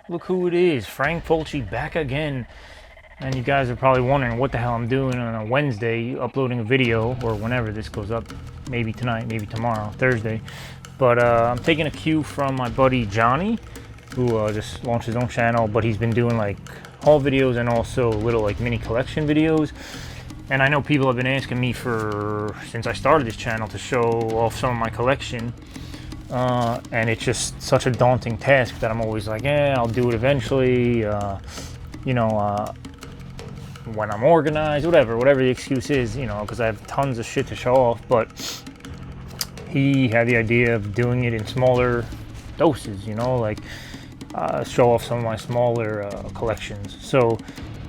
look who it is. Frank Fulci back again. And you guys are probably wondering what the hell I'm doing on a Wednesday, uploading a video, or whenever this goes up. Maybe tonight, maybe tomorrow, Thursday. But I'm taking a cue from my buddy Johnny, who just launched his own channel, but he's been doing like haul videos and also little like mini collection videos. And I know people have been asking me since I started this channel to show off some of my collection. And it's just such a daunting task that I'm always like, I'll do it eventually, when I'm organized, whatever the excuse is, because I have tons of shit to show off. But he had the idea of doing it in smaller doses, like show off some of my smaller collections. So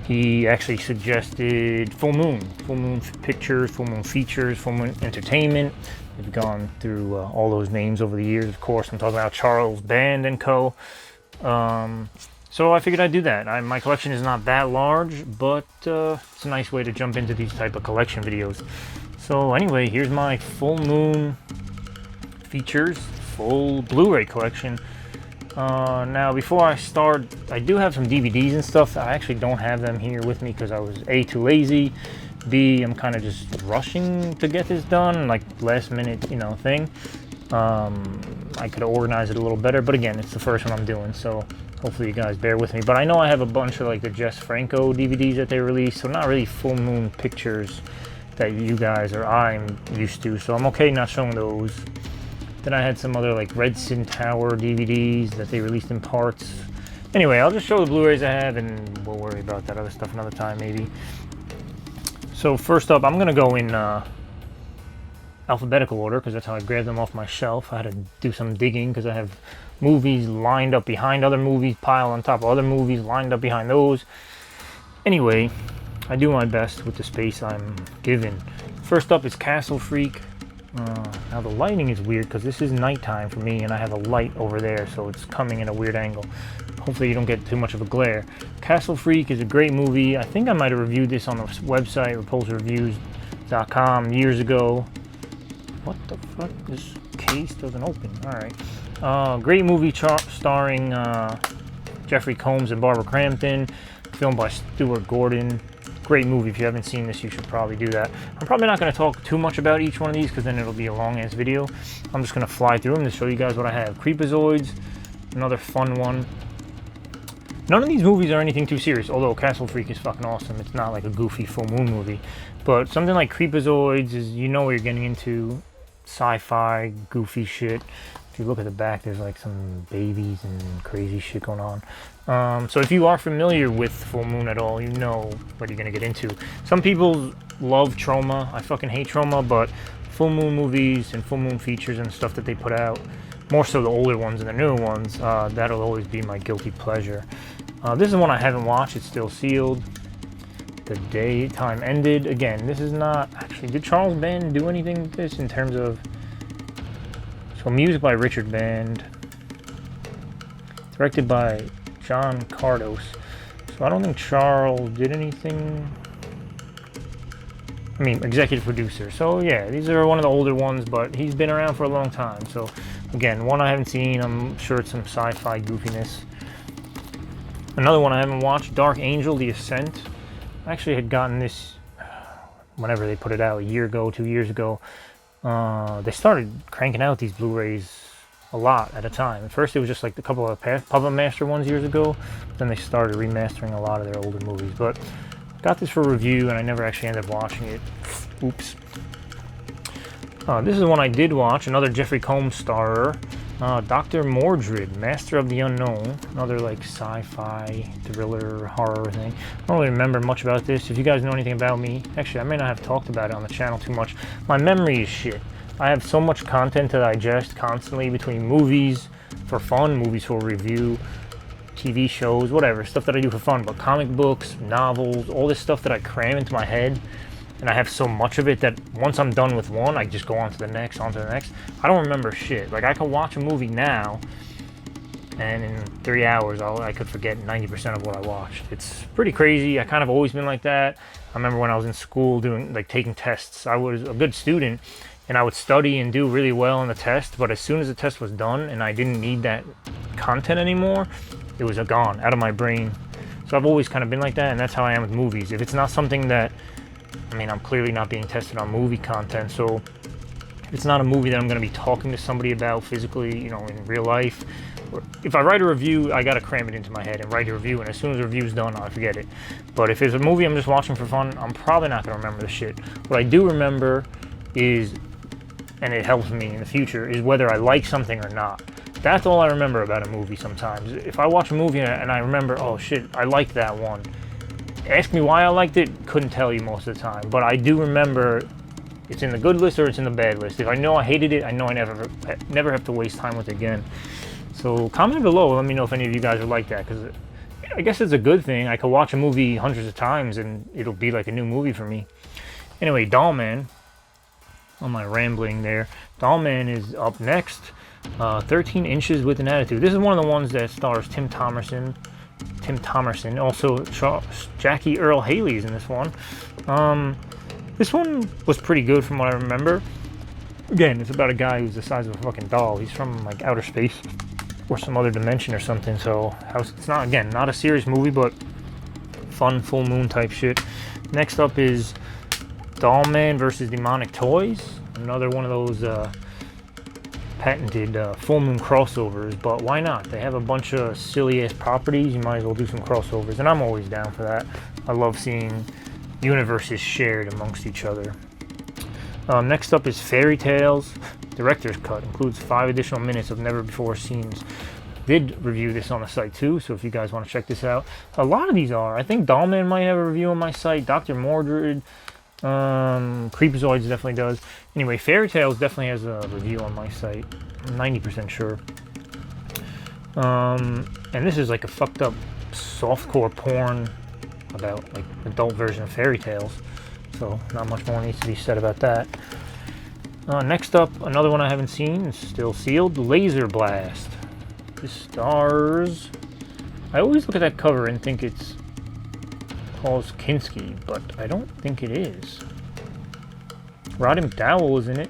he actually suggested full moon pictures, full moon features, full moon entertainment. We've gone through all those names over the years. Of course, I'm talking about Charles Band and Co. So I figured I'd do that. My collection is not that large, but it's a nice way to jump into these type of collection videos. So anyway, here's my full moon features, full Blu-ray collection. Now, before I start, I do have some DVDs and stuff. I actually don't have them here with me because I was A, too lazy, B, I'm kind of just rushing to get this done, like last minute, thing. I could organize it a little better, but again, it's the first one I'm doing, so hopefully you guys bear with me. But I know I have a bunch of like the Jess Franco DVDs that they released, so not really full moon pictures that you guys or I'm used to, so I'm okay not showing those. Then I had some other like Redson Tower DVDs that they released in parts. Anyway, I'll just show the Blu-rays I have, and we'll worry about that other stuff another time maybe. So first up, I'm going to go in alphabetical order because that's how I grabbed them off my shelf. I had to do some digging because I have movies lined up behind other movies, piled on top of other movies, lined up behind those. Anyway, I do my best with the space I'm given. First up is Castle Freak. Now the lighting is weird because this is nighttime for me and I have a light over there, so it's coming in a weird angle. Hopefully you don't get too much of a glare. Castle Freak is a great movie. I think I might have reviewed this on the website, repulsivereviews.com, years ago. What the fuck? This case doesn't open. Alright. Great movie starring Jeffrey Combs and Barbara Crampton. Filmed by Stuart Gordon. Great movie. If you haven't seen this, you should probably do that. I'm probably not going to talk too much about each one of these because then it'll be a long-ass video. I'm just going to fly through them to show you guys what I have. Creepazoids, another fun one. None of these movies are anything too serious, although Castle Freak is fucking awesome. It's not like a goofy full moon movie. But something like Creepazoids is, what you're getting into. Sci-fi, goofy shit. If you look at the back, there's like some babies and crazy shit going on. So if you are familiar with full moon at all, you know what you're gonna get into. Some people love Troma. I fucking hate Troma, but full moon movies and full moon features and stuff that they put out, more so the older ones and the newer ones, that'll always be my guilty pleasure. This is one I haven't watched. It's still sealed. The Daytime Ended. Again, this is not actually, did Charles Band do anything with this in terms of, so music by Richard Band, directed by John Cardos. So I don't think Charles did anything. I mean, executive producer. So yeah, these are one of the older ones, but he's been around for a long time. So again, one I haven't seen. I'm sure it's some sci-fi goofiness. Another one I haven't watched, Dark Angel, The Ascent. I actually had gotten this whenever they put it out, a year ago, 2 years ago. They started cranking out these Blu-rays a lot at a time. At first it was just like a couple of Puppet Master ones years ago. Then they started remastering a lot of their older movies. But got this for review and I never actually ended up watching it. Oops. This is one I did watch, another Jeffrey Combs starrer. Dr. Mordred, Master of the Unknown, another like sci-fi thriller horror thing. I don't really remember much about this. If you guys know anything about me, actually I may not have talked about it on the channel too much. My memory is shit. I have so much content to digest constantly between movies for fun, movies for review, TV shows, whatever, stuff that I do for fun, but comic books, novels, all this stuff that I cram into my head. And I have so much of it that once I'm done with one, I just go on to the next, I don't remember shit. Like, I can watch a movie now, and in 3 hours, I could forget 90% of what I watched. It's pretty crazy. I kind of always been like that. I remember when I was in school taking tests. I was a good student, and I would study and do really well on the test, but as soon as the test was done and I didn't need that content anymore, it was gone out of my brain. So I've always kind of been like that, and that's how I am with movies. If it's not something that, I mean, I'm clearly not being tested on movie content, so if it's not a movie that I'm going to be talking to somebody about physically, you know, in real life, or if I write a review, I got to cram it into my head and write a review, and as soon as the review's done, I forget it. But if it's a movie I'm just watching for fun, I'm probably not going to remember the shit. What I do remember is, and it helps me in the future, is whether I like something or not. That's all I remember about a movie sometimes. If I watch a movie and I remember, oh shit, I liked that one. Ask me why I liked it, couldn't tell you most of the time. But I do remember it's in the good list or it's in the bad list. If I know I hated it, I know I never have to waste time with it again. So comment below, let me know if any of you guys are like that, because I guess it's a good thing. I could watch a movie hundreds of times and it'll be like a new movie for me. Anyway, Doll Man, on my rambling there, Doll Man is up next. 13 Inches with an Attitude. This is one of the ones that stars Tim Thomerson. Also Jackie Earle Haley's in this one. This one was pretty good from what I remember. Again, it's about a guy who's the size of a fucking doll. He's from like outer space or some other dimension or something. So it's not, again, not a serious movie, but fun full moon type shit. Next up is Doll Man versus Demonic Toys. Another one of those patented full moon crossovers, but why not? They have a bunch of silly ass properties. You might as well do some crossovers, and I'm always down for that. I love seeing universes shared amongst each other. Next up is Fairy Tales. Director's Cut includes 5 additional minutes of never before scenes. Did review this on the site too, so if you guys want to check this out. A lot of these are. I think Dollman might have a review on my site. Dr. Mordred, Creepazoids definitely does. Anyway, Fairy Tales definitely has a review on my site. I'm 90% sure. And this is like a fucked up softcore porn about like adult version of Fairy Tales. So not much more needs to be said about that. Next up, another one I haven't seen, it's still sealed, Laser Blast. This stars... I always look at that cover and think it's Paul Kinski, but I don't think it is. Roddy McDowall is in it.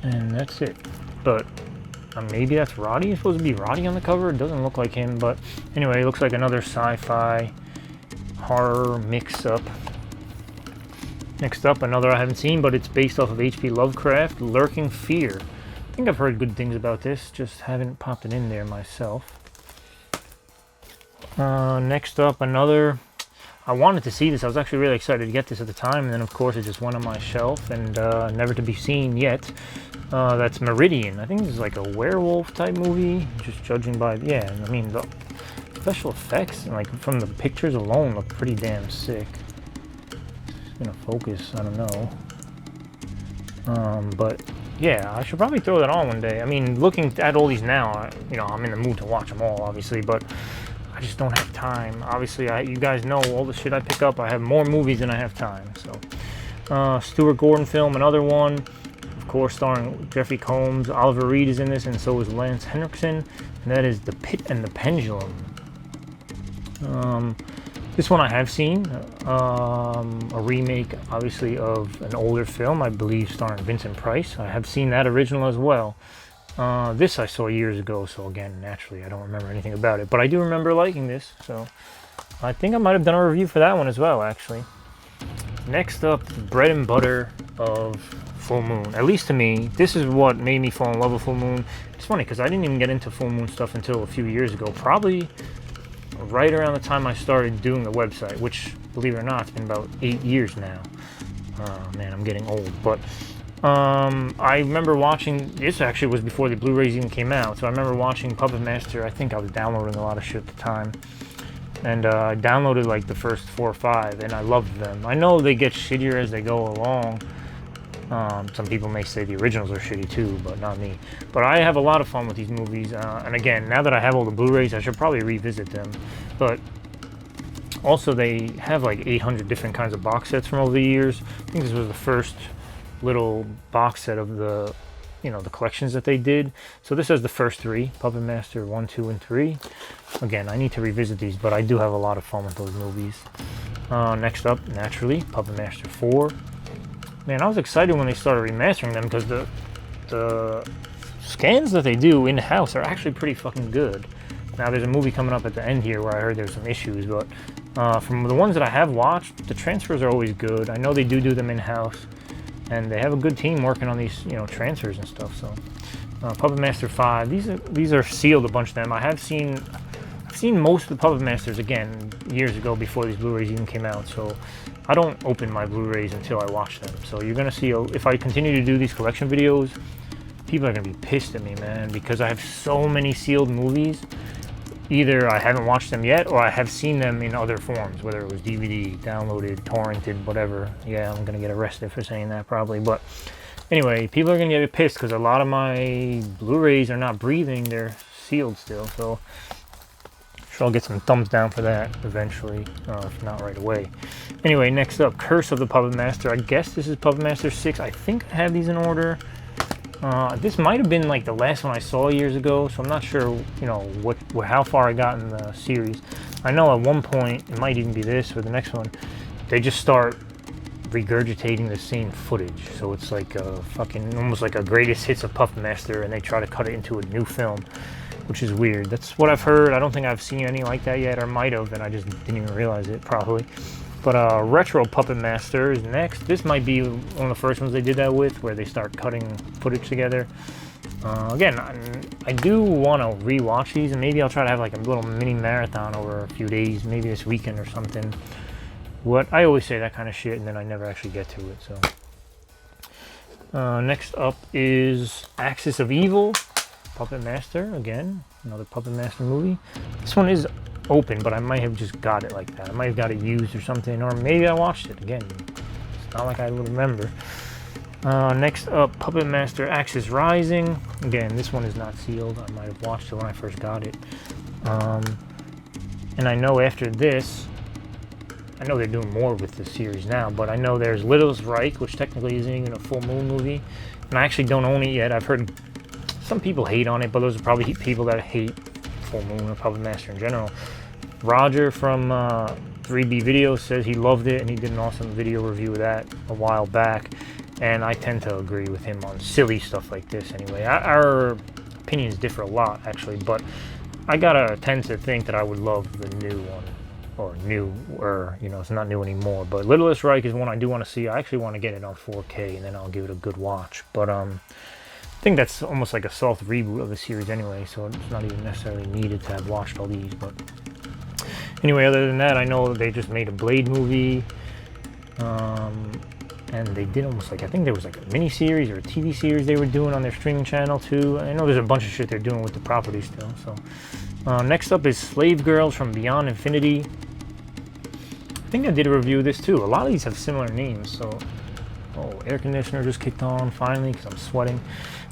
And that's it. But maybe that's Roddy. It's supposed to be Roddy on the cover. It doesn't look like him, but anyway, it looks like another sci-fi horror mix-up. Next up, another I haven't seen, but it's based off of H.P. Lovecraft, Lurking Fear. I think I've heard good things about this, just haven't popped it in there myself. Next up, another... I wanted to see this. I was actually really excited to get this at the time, and then of course it just went on my shelf and never to be seen yet. That's Meridian. I think this is like a werewolf type movie, just judging by... Yeah, I mean, the special effects, like from the pictures alone, look pretty damn sick. Gonna focus, I don't know. But yeah, I should probably throw that on one day. I mean, looking at all these now, you know, I'm in the mood to watch them all, obviously, but I just don't have time. Obviously, you guys know all the shit I pick up. I have more movies than I have time. So, Stuart Gordon film, another one, of course, starring Jeffrey Combs. Oliver Reed is in this, and so is Lance Henriksen, and that is The Pit and the Pendulum. This one I have seen, a remake, obviously, of an older film, I believe, starring Vincent Price. I have seen that original as well. This I saw years ago, so again, naturally, I don't remember anything about it. But I do remember liking this, so I think I might have done a review for that one as well, actually. Next up, bread and butter of Full Moon. At least to me, this is what made me fall in love with Full Moon. It's funny, because I didn't even get into Full Moon stuff until a few years ago. Probably right around the time I started doing the website, which, believe it or not, it's been about 8 years now. Man, I'm getting old. But I remember watching, this actually was before the Blu-rays even came out, so I remember watching Puppet Master. I think I was downloading a lot of shit at the time. And I downloaded like the first 4 or 5, and I loved them. I know they get shittier as they go along. Some people may say the originals are shitty too, but not me. But I have a lot of fun with these movies, and again, now that I have all the Blu-rays, I should probably revisit them. But also, they have like 800 different kinds of box sets from over the years. I think this was the first little box set of the, you know, the collections that they did. So this has the first 3, Puppet Master 1, 2, and 3. Again, I need to revisit these, but I do have a lot of fun with those movies. Next up, naturally, Puppet Master 4. Man, I was excited when they started remastering them because the scans that they do in-house are actually pretty fucking good. Now there's a movie coming up at the end here where I heard there's some issues, but from the ones that I have watched, the transfers are always good. I know they do them in-house, and they have a good team working on these, you know, transfers and stuff. So Puppet Master 5, these are sealed, a bunch of them. I've seen most of the Puppet Masters, again, years ago before these Blu-rays even came out, so I don't open my Blu-rays until I watch them. So you're gonna see, if I continue to do these collection videos, people are gonna be pissed at me, man, because I have so many sealed movies. Either I haven't watched them yet, or I have seen them in other forms, whether it was DVD, downloaded, torrented, whatever. Yeah, I'm gonna get arrested for saying that probably, but anyway, people are gonna get pissed because a lot of my Blu-rays are not breathing, they're sealed still, so sure I'll get some thumbs down for that eventually, if not right away. Anyway, next up, Curse of the Puppet Master. I guess this is Puppet Master 6. I think I have these in order. This might have been like the last one I saw years ago, so I'm not sure, you know, how far I got in the series. I know at one point, it might even be this or the next one, they just start regurgitating the same footage. So it's like a fucking, almost like a greatest hits of Puppet Master, and they try to cut it into a new film, which is weird. That's what I've heard. I don't think I've seen any like that yet, or might have, and I just didn't even realize it, probably. But Retro Puppet Master is next. This might be one of the first ones they did that with, where they start cutting footage together. Again, I do want to rewatch these, and maybe I'll try to have like a little mini marathon over a few days, maybe this weekend or something. I always say that kind of shit, and then I never actually get to it. So next up is Axis of Evil, Puppet Master. Again, another Puppet Master movie. This one is open, but I might have just got it like that. I might have got it used or something, or maybe I watched it again. It's not like I would remember. Next up, Puppet Master Axis Rising. Again, this one is not sealed. I might have watched it when I first got it. And I know after this, I know they're doing more with this series now, but I know there's Littlest Reich, which technically isn't even a full moon movie, and I actually don't own it yet. I've heard some people hate on it, but those are probably people that hate full moon or Puppet Master in general. Roger from 3B Video says he loved it, and he did an awesome video review of that a while back, and I tend to agree with him on silly stuff like this anyway. Our opinions differ a lot, actually, but I gotta tend to think that I would love the new one, or you know, it's not new anymore, but Littlest Reich is one I do want to see. I actually want to get it on 4K, and then I'll give it a good watch, but I think that's almost like a soft reboot of the series anyway, so it's not even necessarily needed to have watched all these. But anyway, other than that, I know they just made a Blade movie, and they did almost like, I think there was like a mini-series or a TV series they were doing on their streaming channel too. I know there's a bunch of shit they're doing with the property still. So next up is Slave Girls from Beyond Infinity. I think I did a review of this too. A lot of these have similar names, so air conditioner just kicked on finally because I'm sweating.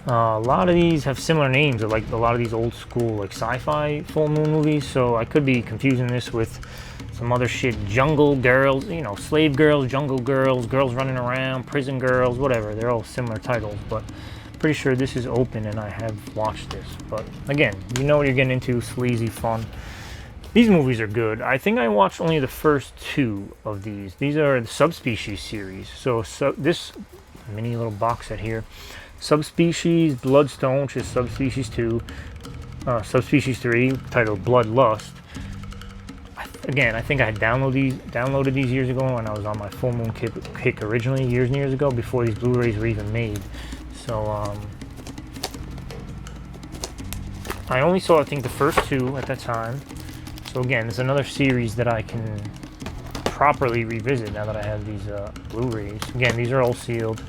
A lot of these have similar names, like a lot of these old school like sci-fi full moon movies, so I could be confusing this with some other shit. Jungle Girls, you know, Slave Girls, Jungle Girls, Girls Running Around, Prison Girls, whatever. They're all similar titles, but pretty sure this is open and I have watched this. But again, you know what you're getting into, sleazy fun. These movies are good. I think I watched only the first two of these. These are the Subspecies series. So this mini little box set here. Subspecies Bloodstone, which is Subspecies 2. Subspecies 3, titled Bloodlust. Again, I think I had downloaded these years ago when I was on my full moon kick originally, years and years ago, before these Blu-rays were even made. So, I only saw, I think, the first two at that time. So again, it's another series that I can properly revisit now that I have these Blu-rays. Again, these are all sealed.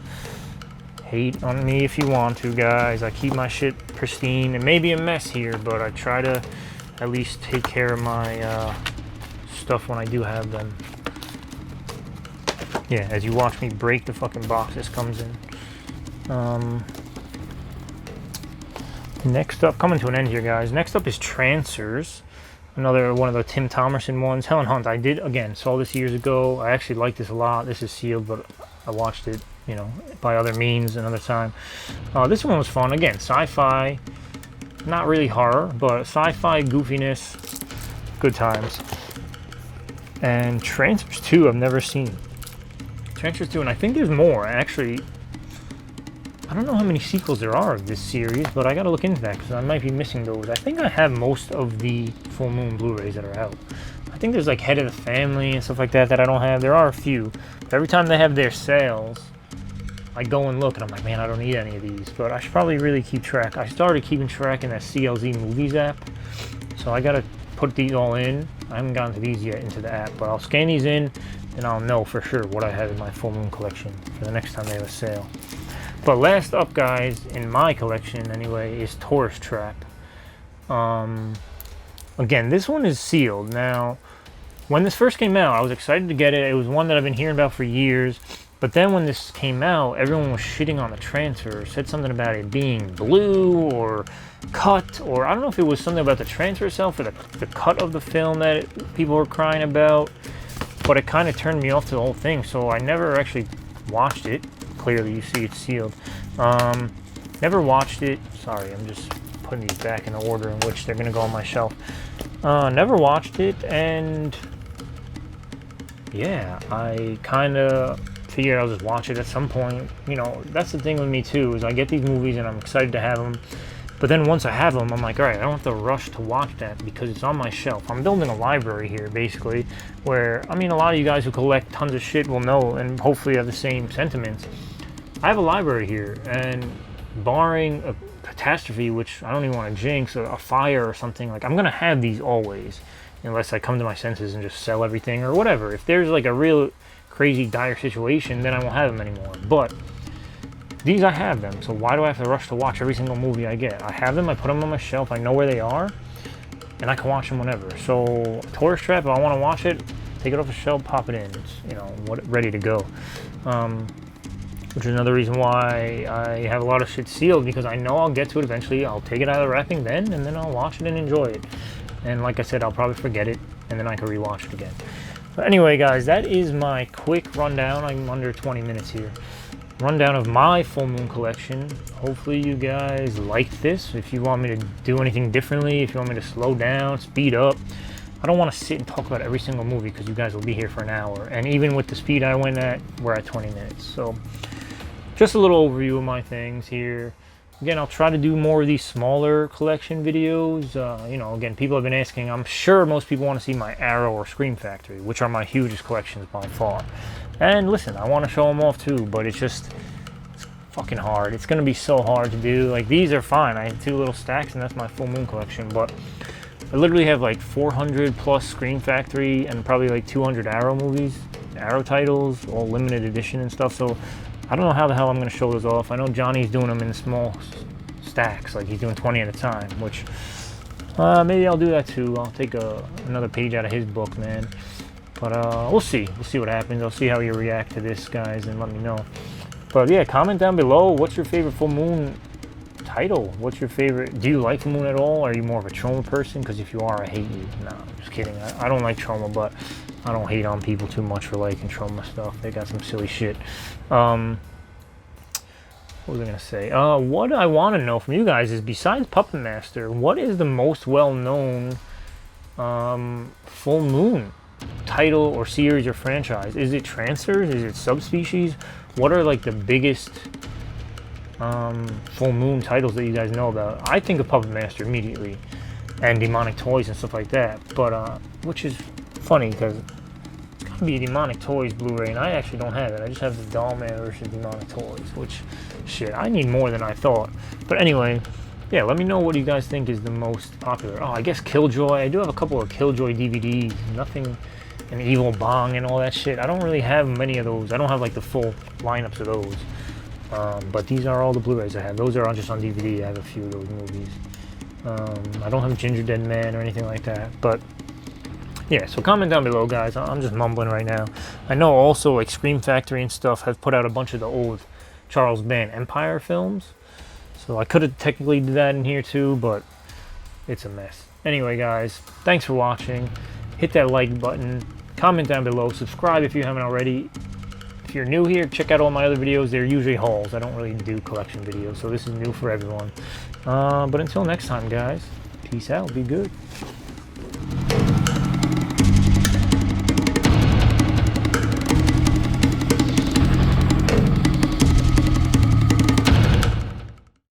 Hate on me if you want to, guys. I keep my shit pristine. It may be a mess here, but I try to at least take care of my stuff when I do have them. Yeah, as you watch me break the fucking box this comes in. Next up, coming to an end here, guys. Next up is Trancers. Another one of the Tim Thomerson ones. Helen Hunt, I did, again, saw this years ago. I actually like this a lot. This is sealed, but I watched it, you know, by other means another time. This one was fun. Again, sci-fi. Not really horror, but sci-fi goofiness. Good times. And Trancers 2, I've never seen. Trancers 2, and I think there's more. Actually, I don't know how many sequels there are of this series, but I gotta look into that because I might be missing those. I think I have most of the Full Moon Blu-rays that are out. I think there's like Head of the Family and stuff like that that I don't have. There are a few. But every time they have their sales, I go and look and I'm like, man, I don't need any of these. But I should probably really keep track. I started keeping track in that CLZ Movies app. So I gotta put these all in. I haven't gotten to these yet into the app, but I'll scan these in and I'll know for sure what I have in my Full Moon collection for the next time they have a sale. But last up, guys, in my collection anyway, is Tourist Trap. Again, this one is sealed. Now, when this first came out, I was excited to get it. It was one that I've been hearing about for years. But then when this came out, everyone was shitting on the transfer. Said something about it being blue or cut, or I don't know if it was something about the transfer itself or the cut of the film that people were crying about. But it kind of turned me off to the whole thing, so I never actually watched it. Clearly, you see it's sealed. Never watched it. Sorry, I'm just putting these back in the order in which they're going to go on my shelf. Never watched it, and yeah, I kind of figured I'll just watch it at some point. You know, that's the thing with me too, is I get these movies and I'm excited to have them. But then once I have them, I'm like, all right, I don't have to rush to watch that because it's on my shelf. I'm building a library here, basically, where, I mean, a lot of you guys who collect tons of shit will know and hopefully have the same sentiments. I have a library here, and barring a catastrophe, which I don't even want to jinx, a fire or something, like, I'm going to have these always, unless I come to my senses and just sell everything or whatever. If there's, like, a real crazy dire situation, then I won't have them anymore. But these, I have them, so why do I have to rush to watch every single movie I get? I have them, I put them on my shelf, I know where they are, and I can watch them whenever. So, Tourist Trap, if I want to watch it, take it off the shelf, pop it in. It's, you know, ready to go. Which is another reason why I have a lot of shit sealed, because I know I'll get to it eventually. I'll take it out of the wrapping then, and then I'll watch it and enjoy it. And like I said, I'll probably forget it, and then I can rewatch it again. But anyway, guys, that is my quick rundown. I'm under 20 minutes here. Rundown of my Full Moon collection. Hopefully you guys liked this. If you want me to do anything differently, if you want me to slow down, speed up, I don't want to sit and talk about every single movie because you guys will be here for an hour. And even with the speed I went at, we're at 20 minutes. So just a little overview of my things here. Again, I'll try to do more of these smaller collection videos. You know, again, people have been asking. I'm sure most people want to see my Arrow or Scream Factory, which are my hugest collections by far. And listen, I want to show them off too, but it's fucking hard. It's going to be so hard to do. Like, these are fine. I have 2 little stacks, and that's my Full Moon collection. But I literally have like 400 plus Scream Factory and probably like 200 Arrow movies, Arrow titles, all limited edition and stuff. So I don't know how the hell I'm going to show those off. I know Johnny's doing them in small stacks, like he's doing 20 at a time, which maybe I'll do that too. I'll take another page out of his book, man. But we'll see. We'll see what happens. I'll see how you react to this, guys, and let me know. But yeah, comment down below. What's your favorite Full Moon title? What's your favorite? Do you like Full Moon at all? Are you more of a Troma person? Because if you are, I hate you. No, I'm just kidding. I don't like Troma, but I don't hate on people too much for liking Troma stuff. They got some silly shit. What was I going to say? What I want to know from you guys is, besides Puppet Master, what is the most well-known Full Moon title or series or franchise? Is it Trancers? Is it Subspecies? What are like the biggest Full Moon titles that you guys know about? I think of Puppet Master immediately, and Demonic Toys and stuff like that. But which is funny because it's gotta be a Demonic Toys Blu-ray, and I actually don't have it. I just have the Dollman versus Demonic Toys, which, shit, I need more than I thought. But anyway, yeah, let me know what you guys think is the most popular. Oh, I guess Killjoy. I do have a couple of Killjoy DVDs. Nothing, and Evil Bong and all that shit. I don't really have many of those. I don't have like the full lineups of those. But these are all the Blu-rays I have. Those are just on DVD. I have a few of those movies. I don't have Ginger Dead Man or anything like that. But yeah, so comment down below, guys. I'm just mumbling right now. I know also like Scream Factory and stuff have put out a bunch of the old Charles Band Empire films. So I could have technically did that in here too, but it's a mess. Anyway, guys, thanks for watching. Hit that like button. Comment down below. Subscribe if you haven't already. If you're new here, check out all my other videos. They're usually hauls. I don't really do collection videos, so this is new for everyone. But until next time, guys, peace out. Be good.